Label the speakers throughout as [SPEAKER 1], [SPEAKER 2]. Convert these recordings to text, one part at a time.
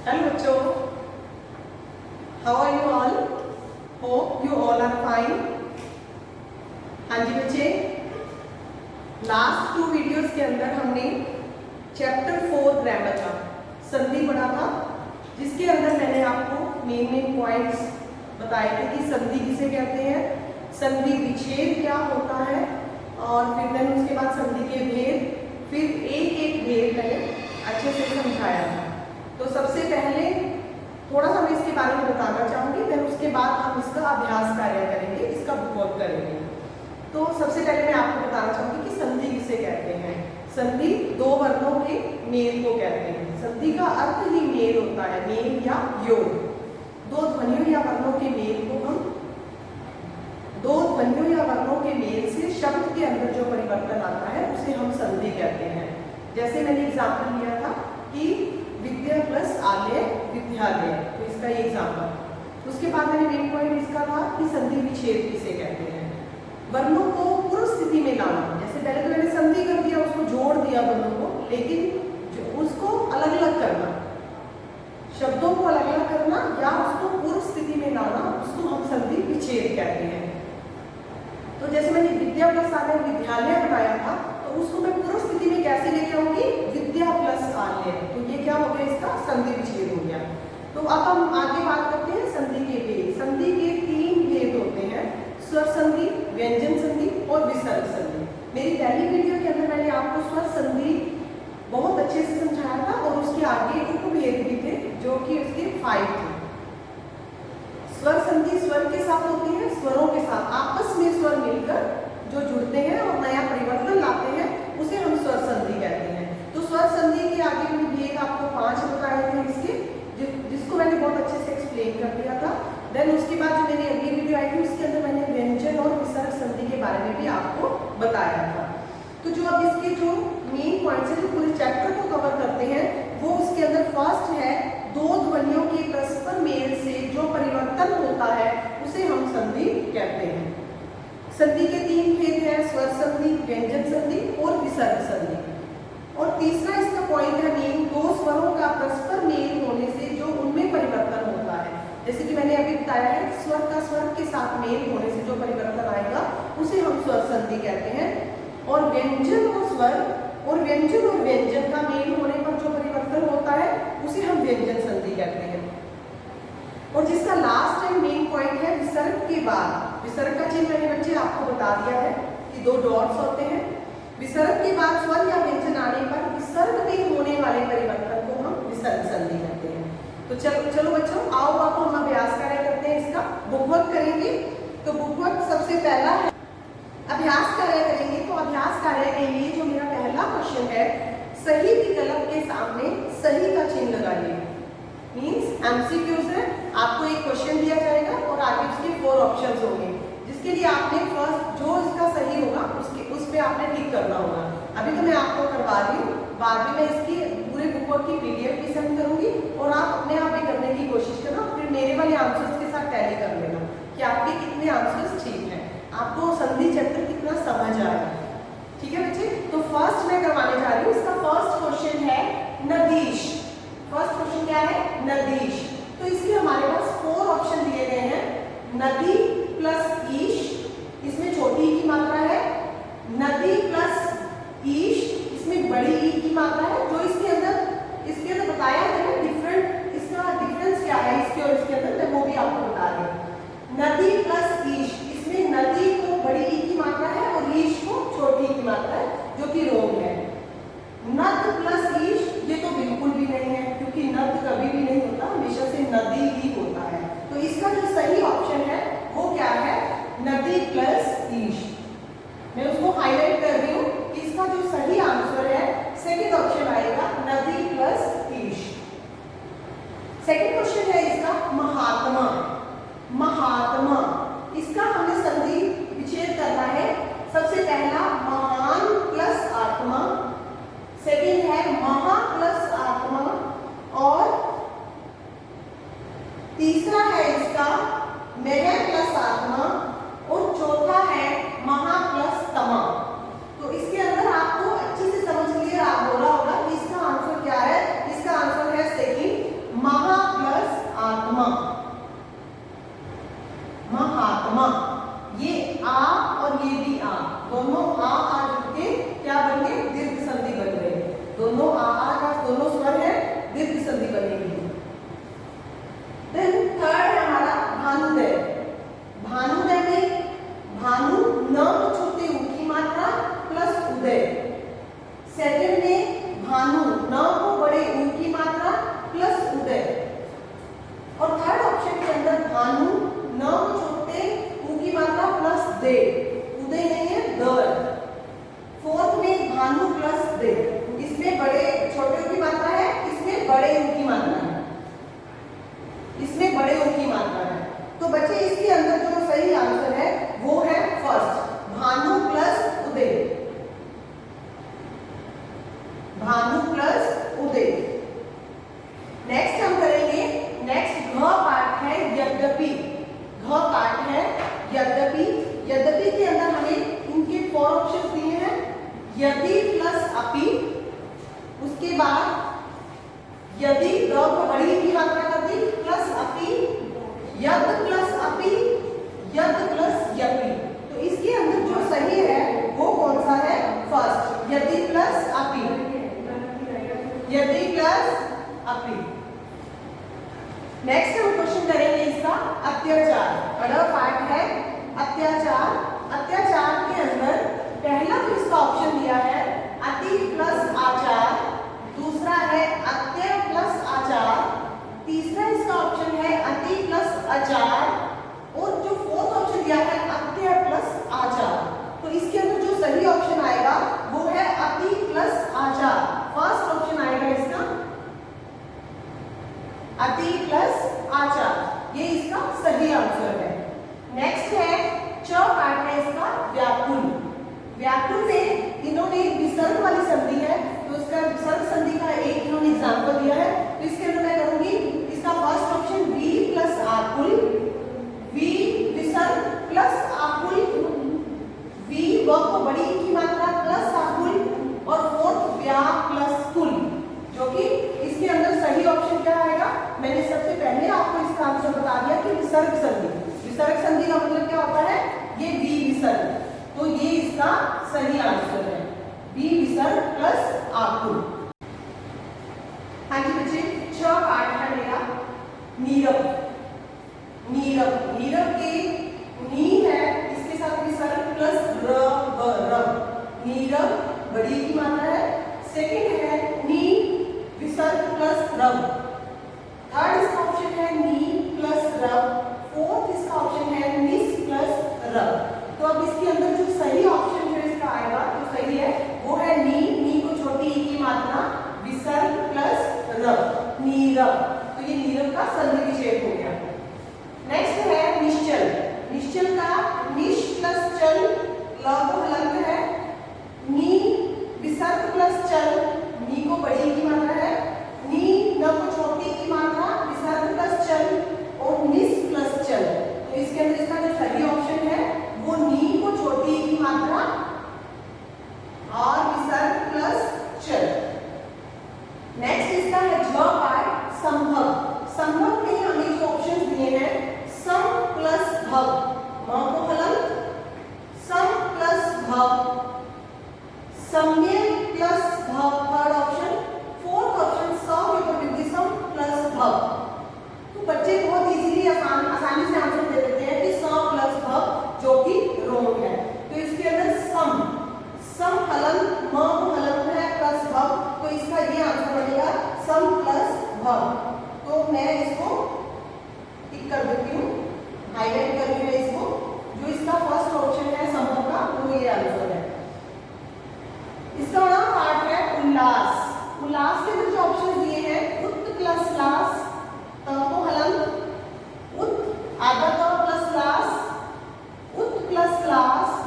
[SPEAKER 1] Hello बच्चों, how are you all? Hope you all are fine. हाँ जी बच्चे, लास्ट 2 वीडियोस के अंदर हमने चैप्टर 4 ग्रामर का संधि पढ़ा था, जिसके अंदर मैंने आपको मेन पॉइंट्स बताए थे कि संधि किसे कहते हैं, संधि विच्छेद क्या होता है, और फिर मैंने उसके बाद संधि के भेद, फिर एक एक भेद मैंने अच्छे से समझाया था। तो सबसे पहले थोड़ा सा मैं इसके बारे में बताना चाहूँगी, फिर उसके बाद हम इसका अभ्यास कार्य करेंगे, इसका बुकवर्क करेंगे। तो सबसे पहले मैं आपको बताना चाहूँगी कि संधि किसे कहते हैं। संधि 2 वर्णों के मेल को कहते हैं। संधि का अर्थ ही मेल होता है, मेल या योग। 2 ध्वनियों या वर्णों के मेल को हम 2 ध्वनियों या वर्णों के मेल से शब्द के अंदर जो परिवर्तन आता है उसे हम संधि कहते हैं। जैसे मैंने एग्जाम्पल लिया था कि विद्या प्लस आलय विद्यालय, तो इसका ये एग्जाम्पल। उसके बाद मैंने मेन पॉइंट इसका था कि संधि विच्छेद किसे कहते हैं। वर्णों को पूर्व स्थिति में लाना, जैसे पहले तो मैंने संधि कर दिया, उसको जोड़ दिया वर्णों को, लेकिन उसको अलग अलग करना, शब्दों को अलग अलग करना या उसको पूर्व स्थिति में लाना, उसको हम संधि विच्छेद कहते हैं। तो जैसे मैंने विद्या प्लस आलय विद्यालय बनाया था, तो उसको मैं पूर्व स्थिति में कैसे लेके आऊंगी, विद्या प्लस आलय, तो ये क्या हो गया, इसका संधि विच्छेद हो गया। तो अब हम आगे बात करते हैं संधि के भेद। संधि के 3 भेद होते हैं, स्वर संधि, व्यंजन संधि और विसर्ग संधि। मेरी पहली वीडियो के अंदर मैंने आपको स्वर संधि बहुत अच्छे से समझाया था, और उसके आगे उपभेद भी थे जो कि उसके 5 थे। स्वर संधि स्वर के साथ होती है, स्वरों के साथ आपस में स्वर मिलकर जो जुड़ते हैं और नया परिवर्तन लाते हैं, उसे हम स्वर संधि कहते हैं। तो स्वर संधि के आगे मैंने भेद आपको 5 बताए थे इसके, जिसको मैंने बहुत अच्छे से एक्सप्लेन कर दिया था। देन उसके बाद जो मेरी अगली वीडियो आई थी, उसके अंदर मैंने व्यंजन और विसर्ग संधि के बारे में भी आपको बताया था। तो जो अब इसके जो मेन पॉइंट्स है, जो पूरे चैप्टर को कवर करते हैं, वो उसके अंदर फर्स्ट है 2 ध्वनियों के परस्पर मेल से जो परिवर्तन होता है उसे हम संधि कहते हैं। संधि के 3 भेद हैं, स्वर संधि, व्यंजन संधि और विसर्ग संधि। और तीसरा इसका पॉइंट है मेन, 2 स्वरों का परस्पर मेल होने से जो उनमें परिवर्तन होता है। जैसे कि मैंने अभी बताया है, स्वर का स्वर के साथ मेल होने से जो परिवर्तन आएगा उसे हम स्वर संधि कहते हैं। और व्यंजन और स्वर और व्यंजन और व्यंजन का मेल होने पर जो परिवर्तन होता है उसे हम व्यंजन संधि कहते हैं। और जिसका लास्ट एंड मेन पॉइंट है विसर्ग के बाद। विसर्ग का चिन्ह मैंने बच्चे आपको बता दिया है कि 2 डॉट्स होते हैं। विसर्ग के बाद स्वर या व्यंजन आने पर विसर्ग में होने वाले परिवर्तन को हम विसर्ग संधि कहते हैं। तो चलो बच्चों, आओ अब हम अभ्यास कार्य करते हैं, इसका बुकवर्क करेंगे। तो बुकवर्क सबसे पहला है अभ्यास कार्य करेंगे। तो अभ्यास कार्य के लिए जो मेरा पहला क्वेश्चन है, सही विकल्प के सामने सही का चिन्ह लगाइए। मीन्स एमसीक्यूज है, आपको एक क्वेश्चन दिया जाएगा और आगे उसके 4 ऑप्शंस होंगे, जिसके लिए आपने फर्स्ट जो इसका सही होगा उस पे आपने टिक करना होगा। अभी तो मैं आपको करवा रही हूँ, बाद में मैं इसकी पूरे बुकवर्क की PDF भी सेंड करूंगी, और आप अपने आप ही करने की कोशिश करना, फिर मेरे वाले आंसर्स के साथ टैली कर लेना कि आपके कितने आंसर्स ठीक हैं, आपको संधि चैप्टर कितना समझ आया। ठीक है बच्चे, तो फर्स्ट मैं करवाने जा रही हूँ। इसका फर्स्ट क्वेश्चन है नदीश। फर्स्ट क्वेश्चन क्या है, नदीश। तो इसलिए हमारे पास 4 ऑप्शन दिए गए हैं। नदी प्लस ईश, इसमें छोटी ई की मात्रा है। नदी प्लस ईश, इसमें बड़ी ई की मात्रा है। जो इसके अंदर बताया है ना डिफरेंट, इसका डिफरेंस क्या है इसके और इसके अंदर, मैं वो भी आपको बता रही हूँ। नदी प्लस ईश, इसमें नदी को बड़ी ई की मात्रा है और ईश को छोटी ई की मात्रा है, जो कि रोग है। नद प्लस ईश, ये तो बिल्कुल भी नहीं है, क्योंकि नद कभी भी नहीं होता, हमेशा से नदी ही होता है। तो इसका जो सही ऑप्शन है वो क्या है, नदी प्लस ईश। मैं उसको हाईलाइट कर रही भानु प्लस दे, इसमें बड़े छोटे ऊ की मात्रा है, इसमें बड़े ऊ की मात्रा है, इसमें बड़े ऊ की मात्रा है। तो बच्चे इसके अंदर जो सही आंसर है वो है फर्स्ट, भानु प्लस उदय, भानु प्लस उदय। नेक्स्ट हम करेंगे, नेक्स्ट घ पार्ट है यद्यपि, घ पार्ट है यद्यपि। यद्यपि के अंदर हमें इनके 4 ऑप्शन दिए हैं, यदि प्लस अपि, उसके बाद यदि ग को बड़ी की मात्रा कर दी प्लस अपि, यद प्लस अपि, यद प्लस यपि। तो इसके अंदर जो सही है वो कौन सा है? फर्स्ट, यदि प्लस अपि, यदि प्लस अपि। नेक्स्ट हम क्वेश्चन करेंगे इसका अत्याचार, बड़ा पार्ट है अत्याचार। अत्याचार के अंदर पहला जो इसका ऑप्शन दिया है अति प्लस आचार, दूसरा है अत्य प्लस आचार, तीसरा इसका ऑप्शन है अति प्लस आचार, और जो 4th ऑप्शन दिया है अत्य प्लस आचार। तो इसके अंदर जो सही ऑप्शन आएगा वो है अति प्लस आचार, फर्स्ट ऑप्शन आएगा इसका अति प्लस आचार, ये इसका सही आंसर है। नेक्स्ट है च पार्ट है इसका व्याकुल। व्याकुल में इन्होंने विसर्ग वाली संधि है, तो इसका विसर्ग संधि का एक इन्होंने एग्जांपल दिया है। तो इसके अंदर मैं करूंगी इसका फर्स्ट ऑप्शन वी प्लस आकुल, वी विसर्ग प्लस आकुल, वी व को बड़ी की मात्रा प्लस आकुल, और 4th व्या प्लस कुल, जो कि इसके अंदर सही ऑप्शन क्या आएगा? मैंने सबसे पहले आपको इसका आंसर बता दिया कि विसर्ग संधि। विसर्ग संधि का मतलब क्या होता है? ये वी विसर्ग, तो ये इसका सही आंसर है, वी विसर्ग प्लस आकुल। हाँ जी बच्चे, 6 पार्ट है मेरा नीरव। नीरव, नीरव के नी है, इसके साथ विसर्ग प्लस र व रव, नीरव बड़ी की मात्रा है। सेकंड है नी विसर्ग प्लस रव, थर्ड इसका ऑप्शन है नी प्लस रव, 4th इसका ऑप्शन है निस प्लस रव। तो अब इसके अंदर जो सही ऑप्शन जो इसका आएगा, जो सही है वो है नी, नी को छोटी ई की मात्रा, विसर्ग प्लस रव, नीरव। तो ये नीरव का संधि विच्छेद हो गया। नेक्स्ट है निश्चल। निश्चल का निश प्लस चल, ल को हलंत है, नी विसर्ग प्लस चल, नी को बड़ी की मात्रा है, नी न को छोटी की मात्रा, विसर्ग प्लस चल, और निस प्लस चल। तो इसके अंदर इसका जो सही ऑप्शन है वो नी को छोटी की मात्रा और विसर्ग प्लस चल। नेक्स्ट इसका है ज पार्ट संभव। संभव में हमें जो ऑप्शन दिए हैं सम प्लस भव, म को हलंत, सम प्लस भव, सम्य प्लस भव, थर्ड ऑप्शन, 4th ऑप्शन सम प्लस भव। तो बच्चे बहुत इजीली आसानी से आंसर दे देते हैं कि स प्लस भव, जो कि रोंग है। तो इसके अंदर सम हलंत, म को हलंत है प्लस भव, तो इसका ये आंसर बनेगा सम प्लस भव। तो मैं इसको टिक कर देती हूँ, हाईलाइट कर रही हूँ इसको, जो इसका फर्स्ट ऑप्शन है संभव का, वो ये आंसर है। इसका बड़ा पार्ट है उल्लास। उल्लास के अंदर जो ऑप्शन दिए हैं उत प्लस लास, त को हलंत, उत आधा त प्लस लास, उत प्लस लास,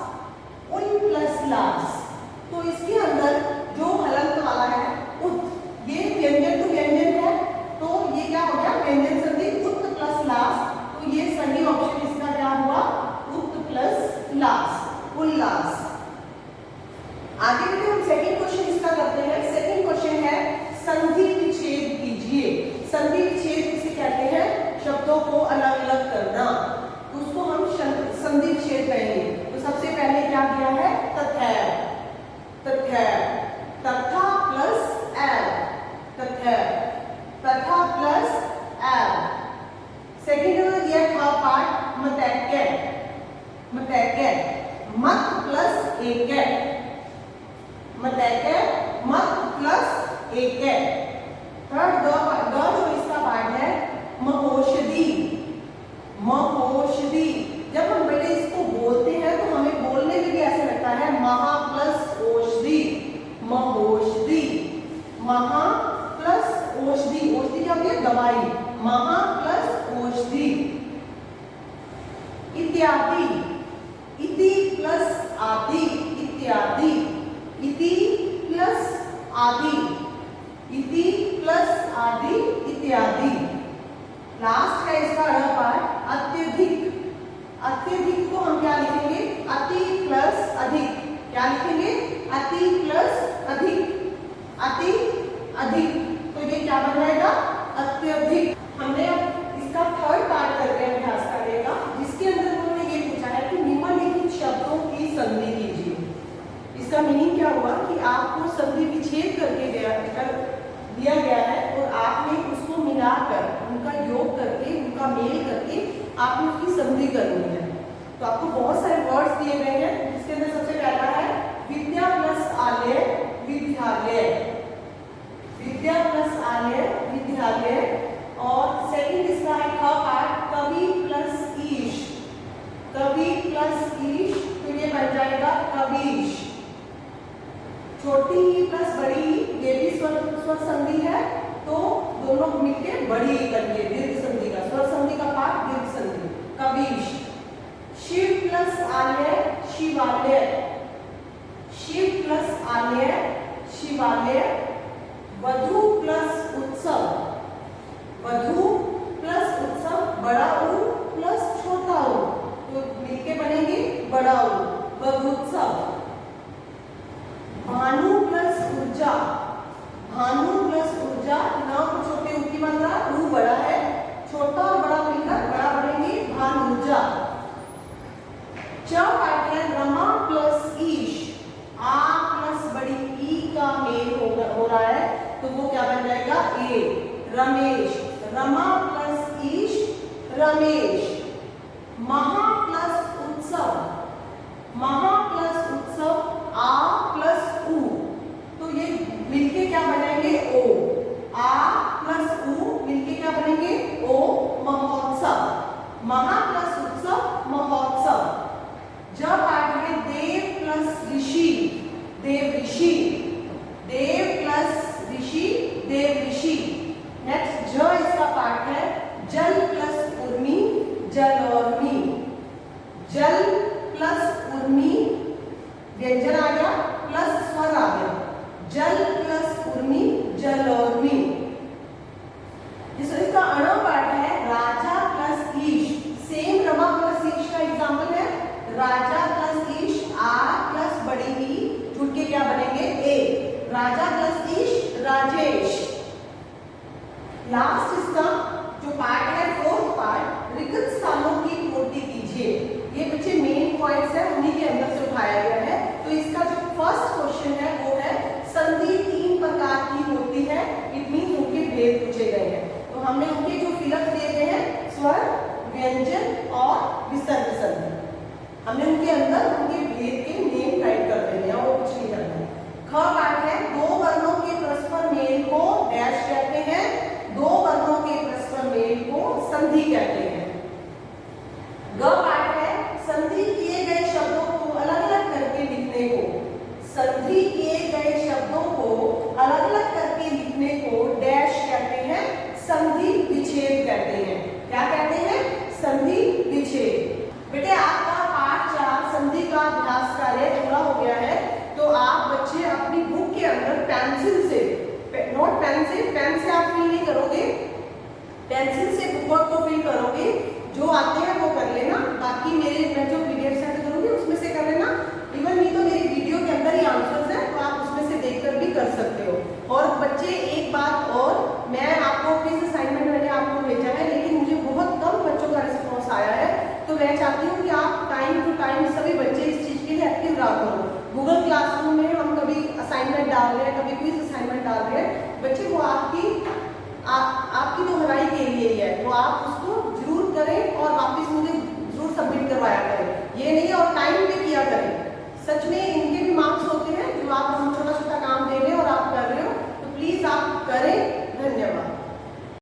[SPEAKER 1] उन प्लस लास। तो इसके अंदर जो हलंत वाला है उत, ये व्यंजन टू व्यंजन है, तो ये क्या हो गया? व्यंजन संधि उत प्लस लास। तो ये सही ऑप्शन इसका क्या हुआ? उत प्लस लास, उल्लास। आगे बढ़ते हम सेकंड क्वेश्चन इसका करते हैं। सेकंड क्वेश्चन है संधि विच्छेद कीजिए। संधि विच्छेद किसे कहते हैं? शब्दों को अलग अलग करना, तो उसको हम संधि विच्छेद कहेंगे। तो सबसे पहले क्या दिया है? तथैव, तथैव, तथा प्लस एव, तथैव, तथा प्लस एव। सेकंड में दिया था पार्ट मतैक्य, मतैक्य, मत प्लस एकय, मतैक्य, मत प्लस एकय। थर्ड जो इसका पार्ट है महोषधि, महोषधि। जब हम बेटे इसको बोलते हैं तो हमें बोलने में भी ऐसे लगता है महा प्लस औषधि, इत्यादि, इति प्लस आदि, इत्यादि, इति प्लस आदि, इति प्लस आदि, इत्यादि। लास्ट है इसका अ पार्ट अत्यधिक। अत्यधिक को हम क्या लिखेंगे? अति प्लस अधिक। क्या लिखेंगे? अति प्लस अधिक, अति अधिक। तो ये क्या बन जाएगा? अत्यधिक। हमने अब इसका थर्ड पार्ट कर रहे हैं अभ्यास करने का, जिसके अंदर उन्होंने ये पूछा है कि निम्नलिखित शब्दों की संधि कीजिए। इसका मीनिंग क्या हुआ कि आपको संधि विच्छेद करके दिया गया है और आपने उसको मिलाकर, उनका योग करके, उनका मेल करके आपने उसकी संधि करनी है। तो आपको बहुत सारे वर्ड्स दिए गए हैं, जिसके अंदर सबसे पहला है विद्या प्लस आलय, विद्यालय। विद्या प्लस आलय, विद्यालय। और सेकंड इसका है ख पार्ट कवि प्लस ईश, कवि प्लस ईश। तो ये बन जाएगा कवीश। छोटी ई प्लस बड़ी ई, ये भी स्वर संधि है, तो दोनों मिलके बड़ी ई बनिए, दीर्घ संधि का, स्वर संधि का पार्ट दीर्घ संधि, कवीश। शिव प्लस आलय, शिवालय, शिव प्लस आलय, शिवालय। वधु प्लस उत्सव, वधु प्लस उत्सव, बड़ा ऊ प्लस छोटा ऊ, तो मिलके बनेंगे बड़ा ऊ, वधुत्सव। भानु प्लस ऊर्जा, भानु प्लस ऊर्जा। न को छोटे ऊ की मात्रा, ऊ बड़ा है, छोटा और बड़ा मिलकर बड़ा बनेंगे भानुजा। च पार्ट है रमा प्लस ईश, आ प्लस बड़ी ई का मेल हो रहा है, तो वो क्या बन जाएगा? ए, रमेश। रमा प्लस ईश, रमेश। महा प्लस उत्सव, महा प्लस उत्सव, आ प्लस ऊ, तो ये मिलके क्या बनेंगे? ओ। आ प्लस ऊ मिलके क्या बनेंगे? ओ, महोत्सव। महा प्लस उत्सव, महोत्सव। जब पार्ट है देव प्लस ऋषि, देव ऋषि, देव प्लस ऋषि, देव ऋषि। नेक्स्ट ज इसका पार्ट है जल प्लस उर्मी, जलौर्मी। जल प्लस उर्मी, व्यंजन आ गया प्लस स्वर आ गया, जल प्लस उर्मी, जलौर्मी। इसका अण पार्ट है राजा प्लस ईश, सेम रमा प्लस ईश का एग्जाम्पल है। राजा प्लस ईश, आ प्लस बड़ी ई, जुड़ के क्या बनेंगे? ए। राजा प्लस ईश, राजेश। लास्ट इसका जो पार्ट है फोर्थ पार्ट, रिक्त स्थानों की पूर्ति कीजिए। ये बच्चे मेन पॉइंट्स है, उन्हीं के अंदर से उठाया गया है। तो इसका जो फर्स्ट क्वेश्चन है वो है संधि 3 प्रकार की होती है, इट मीन उनके भेद पूछे गए हैं। तो हमने उनके जो फिलअप दिए गए हैं स्वर, व्यंजन और विसर्ग संधि, हमने उनके अंदर उनके भेद के नेम टाइप कर देने हैं और कुछ नहीं करना है। ख पार्ट है दो वर्णों के परस्पर मेल को डैश कहते हैं, दो वर्णों के परस्पर मेल को संधि कहते हैं। ग पार्ट है संधि किए गए शब्दों को अलग अलग करके लिखने को, संधि किए गए शब्दों को अलग अलग करके लिखने को डैश कहते हैं, संधि विच्छेद कहते हैं। क्या कहते हैं? संधि विच्छेद। बेटे आपका पाठ 4 संधि का अभ्यास कार्य पूरा हो गया है। तो आप बच्चे अपनी बुक के अंदर पेंसिल से, नोट पेन से आप फिल नहीं करोगे, पेंसिल से बुक को फिल करोगे। जो आते हैं वो कर लेना, बाकी मैं जो पीडीएफ सेंड करूंगी उसमें से कर लेना। इवन नहीं तो मेरी वीडियो के अंदर ही आंसर्स हैं, तो आप उसमें से देखकर भी कर सकते हो। और बच्चे एक बात और, मैं आपको क्विज असाइनमेंट मैंने आपको भेजा है, लेकिन मुझे बहुत कम बच्चों का रिस्पॉन्स आया है। तो मैं चाहती हूँ कि आप टाइम टू टाइम सभी बच्चे इस चीज़ के लिए एक्टिव रहा करो। गूगल क्लासरूम में हम कभी असाइनमेंट डाल रहे हैं, कभी क्विज असाइनमेंट डाल रहे हैं, बच्चे वो आपकी